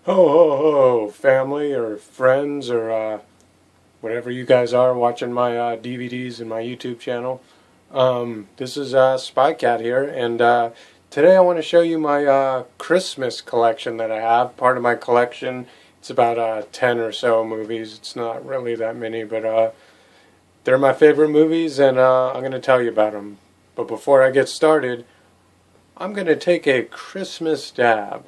Ho ho ho, family or friends or whatever you guys are watching my DVDs and my YouTube channel. This is Spy Cat here, and today I want to show you my Christmas collection that I have. Part of my collection, it's about 10 or so movies. It's not really that many, but they're my favorite movies, and I'm going to tell you about them. But before I get started, I'm going to take a Christmas dab.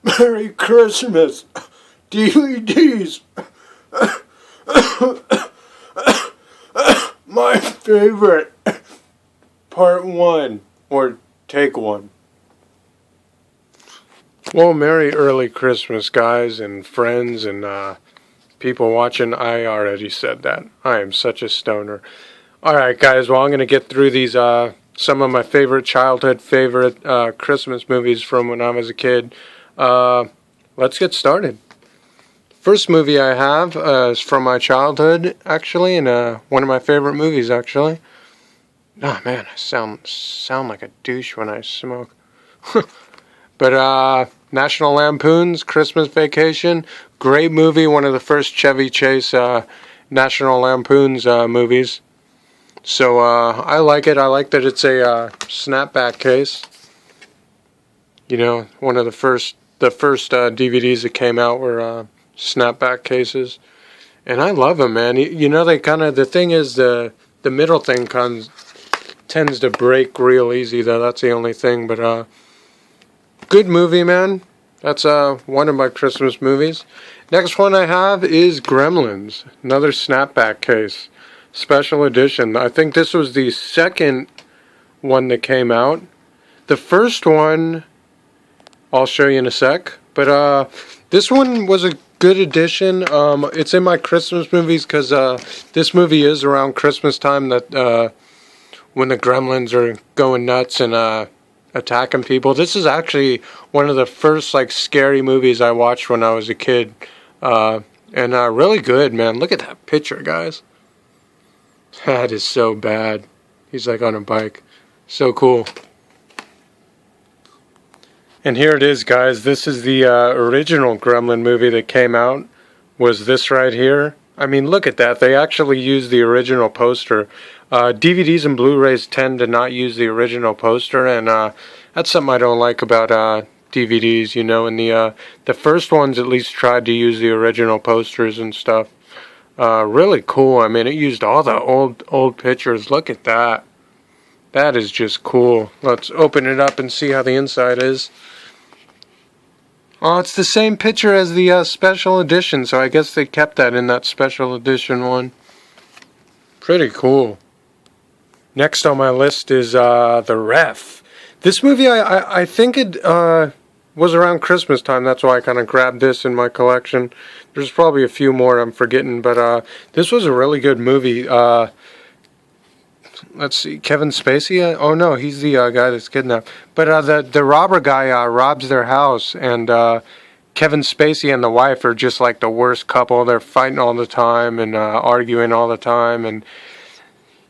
Merry Christmas! DVDs! My favorite! Part 1, or take 1. Well, Merry early Christmas, guys and friends and people watching. I already said that. I am such a stoner. Alright, guys, well, I'm going to get through these, some of my childhood favorite Christmas movies from when I was a kid. Let's get started. First movie I have is from my childhood, actually, and one of my favorite movies, actually. Oh man, I sound like a douche when I smoke. But National Lampoon's Christmas Vacation, great movie, one of the first Chevy Chase National Lampoon's movies. So I like it. I like that it's a snapback case. You know, one of the first DVDs that came out were snapback cases, and I love them, man. You know, they the thing is the middle thing tends to break real easy, though. That's the only thing, but good movie, man. That's one of my Christmas movies. Next one I have is Gremlins, another snapback case, special edition. I think this was the second one that came out. The first one I'll show you in a sec, but this one was a good addition. It's in my Christmas movies because this movie is around Christmas time, that when the gremlins are going nuts and attacking people. This is actually one of the first scary movies I watched when I was a kid, and really good, man. Look at that picture, guys. That is so bad. He's on a bike. So cool. And here it is, guys. This is the original Gremlin movie that came out. Was this right here? I mean, look at that. They actually used the original poster. DVDs and Blu-rays tend to not use the original poster, and that's something I don't like about DVDs. You know, and the first ones at least tried to use the original posters and stuff. Really cool. I mean, it used all the old pictures. Look at that. That is just cool. Let's open it up and see how the inside is. Oh, it's the same picture as the special edition, so I guess they kept that in that special edition one. Pretty cool. Next on my list is The Ref. This movie, I think it was around Christmas time. That's why I kind of grabbed this in my collection. There's probably a few more I'm forgetting, but this was a really good movie. Let's see, Kevin Spacey. Oh no, he's the guy that's kidnapped. But the robber guy robs their house, and Kevin Spacey and the wife are just like the worst couple. They're fighting all the time and arguing all the time, and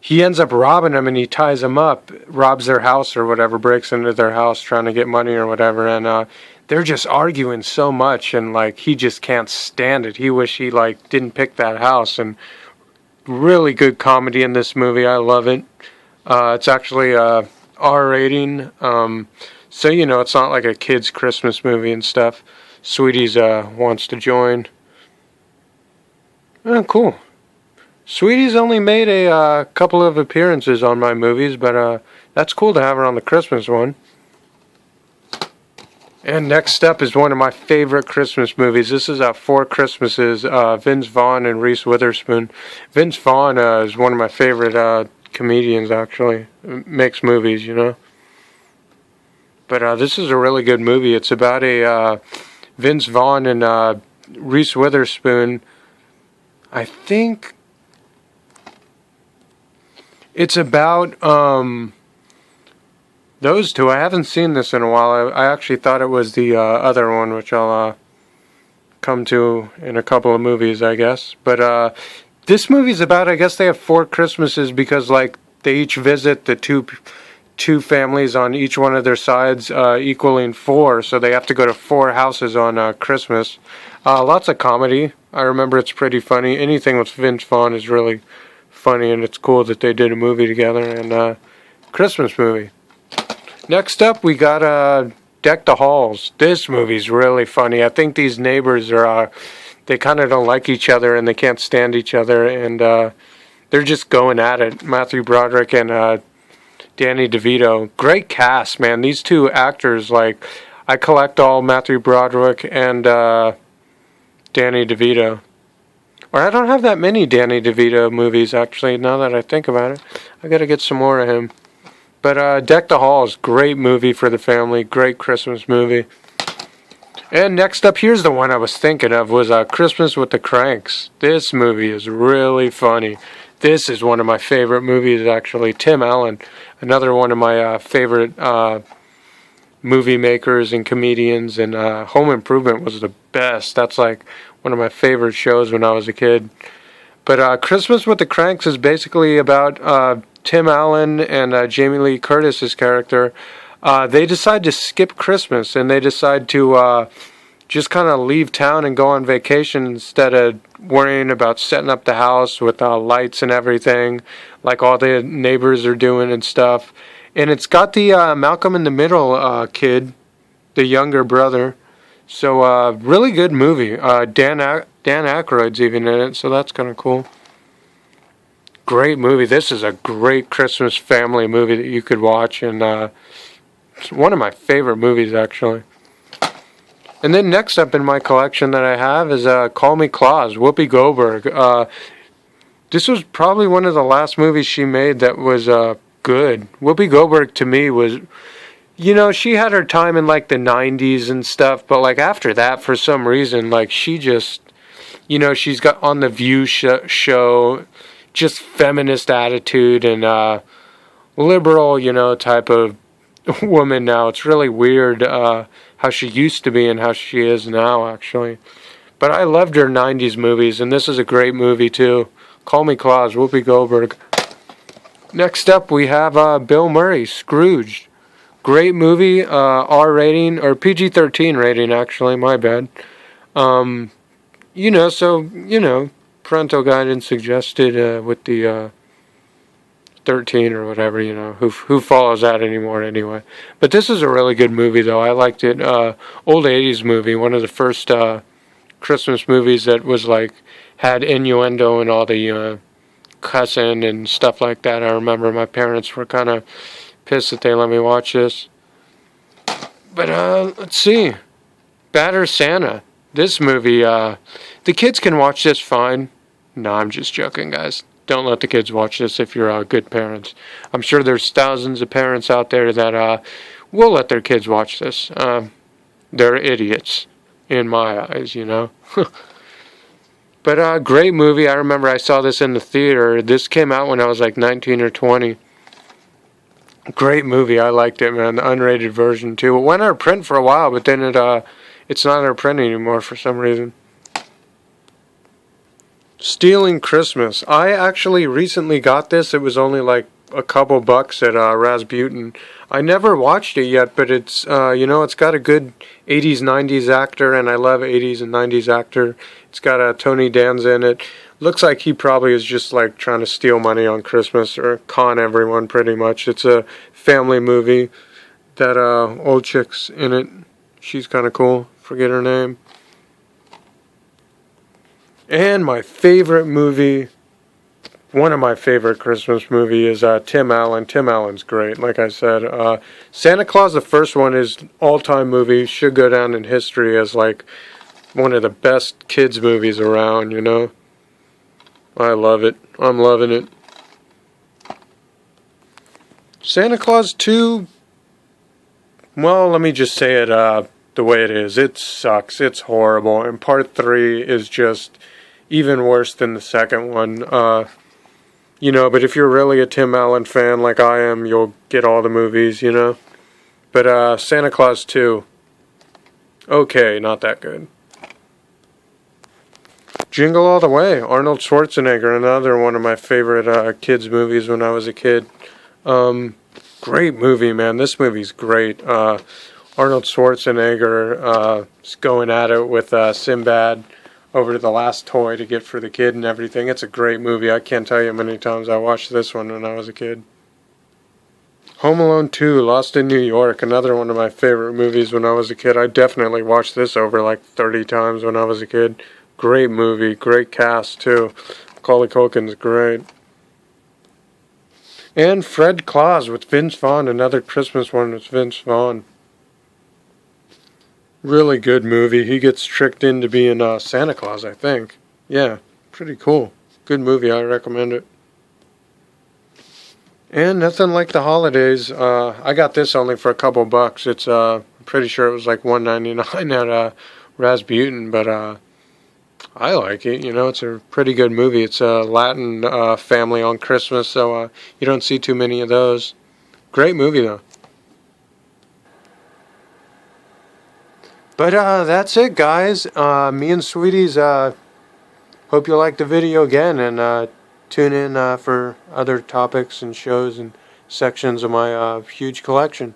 he ends up robbing them, and he ties them up, robs their house or whatever, breaks into their house trying to get money or whatever, and they're just arguing so much, and he just can't stand it. He wish he didn't pick that house. And really good comedy in this movie. I love it. It's actually a R rating, so you know it's not like a kid's Christmas movie and stuff. Sweeties wants to join. Oh, cool. Sweeties only made a couple of appearances on my movies, but that's cool to have her on the Christmas one. And next up is one of my favorite Christmas movies. This is Four Christmases, Vince Vaughn and Reese Witherspoon. Vince Vaughn is one of my favorite comedians, actually. Makes movies, you know. But this is a really good movie. It's about a Vince Vaughn and Reese Witherspoon. I think it's about Those two, I haven't seen this in a while. I actually thought it was the other one, which I'll come to in a couple of movies, I guess. But this movie's about, I guess they have 4 Christmases because, like, they each visit the two families on each one of their sides, equaling 4. So they have to go to 4 houses on Christmas. Lots of comedy. I remember it's pretty funny. Anything with Vince Vaughn is really funny, and it's cool that they did a movie together, and Christmas movie. Next up, we got Deck the Halls. This movie's really funny. I think these neighbors are, they kind of don't like each other, and they can't stand each other, and they're just going at it. Matthew Broderick and Danny DeVito. Great cast, man. These 2 actors, like, I collect all Matthew Broderick and Danny DeVito. Or I don't have that many Danny DeVito movies, actually, now that I think about it. I gotta get some more of him. But Deck the Halls, great movie for the family, great Christmas movie. And next up, here's the one I was thinking of, was Christmas with the Kranks. This movie is really funny. This is one of my favorite movies, actually. Tim Allen, another one of my favorite movie makers and comedians, and Home Improvement was the best. That's like one of my favorite shows when I was a kid. But Christmas with the Kranks is basically about Tim Allen and Jamie Lee Curtis's character. They decide to skip Christmas, and they decide to just kind of leave town and go on vacation instead of worrying about setting up the house with lights and everything, like all the neighbors are doing and stuff. And it's got the Malcolm in the Middle kid, the younger brother. So really good movie. Dan Aykroyd's even in it, so that's kind of cool. Great movie. This is a great Christmas family movie that you could watch, and it's one of my favorite movies, actually. And then next up in my collection that I have is Call Me Claus, Whoopi Goldberg. This was probably one of the last movies she made that was good. Whoopi Goldberg, to me, was, you know, she had her time in like the 90s and stuff, but like after that, for some reason, like she just, you know, she's got on the View show, just feminist attitude and liberal, you know, type of woman now. It's really weird how she used to be and how she is now, actually. But I loved her 90s movies, and this is a great movie too. Call Me Claus, Whoopi Goldberg. Next up, we have Bill Murray, Scrooge. Great movie, R rating, or PG-13 rating, actually, my bad. You know, so, you know, parental guidance suggested with the 13 or whatever, you know, who follows that anymore anyway. But this is a really good movie, though. I liked it. Old 80s movie, one of the first Christmas movies that was like, had innuendo and all the cussing and stuff like that. I remember my parents were kind of pissed that they let me watch this. But let's see. Batter Santa. This movie, the kids can watch this fine. No, I'm just joking, guys. Don't let the kids watch this if you're good parents. I'm sure there's thousands of parents out there that will let their kids watch this. They're idiots, in my eyes, you know. But great movie. I remember I saw this in the theater. This came out when I was like 19 or 20. Great movie. I liked it, man. The unrated version, too. It went out of print for a while, but then it's not out of print anymore for some reason. Stealing Christmas. I actually recently got this. It was only like a couple bucks at Rasputin. I never watched it yet, but it's, you know, it's got a good 80s, 90s actor, and I love 80s and 90s actor. It's got Tony Danza in it. Looks like he probably is just like trying to steal money on Christmas or con everyone pretty much. It's a family movie. That old chick's in it. She's kind of cool. Forget her name. And my favorite movie, one of my favorite Christmas movies is Tim Allen. Tim Allen's great, like I said. Santa Claus, the first one, is all-time movie. Should go down in history as like one of the best kids movies around, you know. I love it. I'm loving it. Santa Claus 2, well, let me just say it the way it is. It sucks. It's horrible. And part 3 is just even worse than the second one. You know, but if you're really a Tim Allen fan like I am, you'll get all the movies, you know. But Santa Claus 2, okay, not that good. Jingle All the Way, Arnold Schwarzenegger, another one of my favorite kids movies when I was a kid. Great movie, man. This movie's great. Arnold Schwarzenegger is going at it with Sinbad over the last toy to get for the kid and everything. It's a great movie. I can't tell you how many times I watched this one when I was a kid. Home Alone 2, Lost in New York, another one of my favorite movies when I was a kid. I definitely watched this over like 30 times when I was a kid. Great movie, great cast too. Macaulay Culkin's great. And Fred Claus with Vince Vaughn, another Christmas one with Vince Vaughn. Really good movie. He gets tricked into being Santa Claus, I think. Yeah, pretty cool. Good movie, I recommend it. And Nothing Like the Holidays. I got this only for a couple bucks. It's I'm pretty sure it was like $1.99 at Rasputin, but I like it. You know, it's a pretty good movie. It's a Latin family on Christmas, so you don't see too many of those. Great movie though. But that's it, guys. Me and Sweeties hope you liked the video again, and tune in for other topics and shows and sections of my huge collection.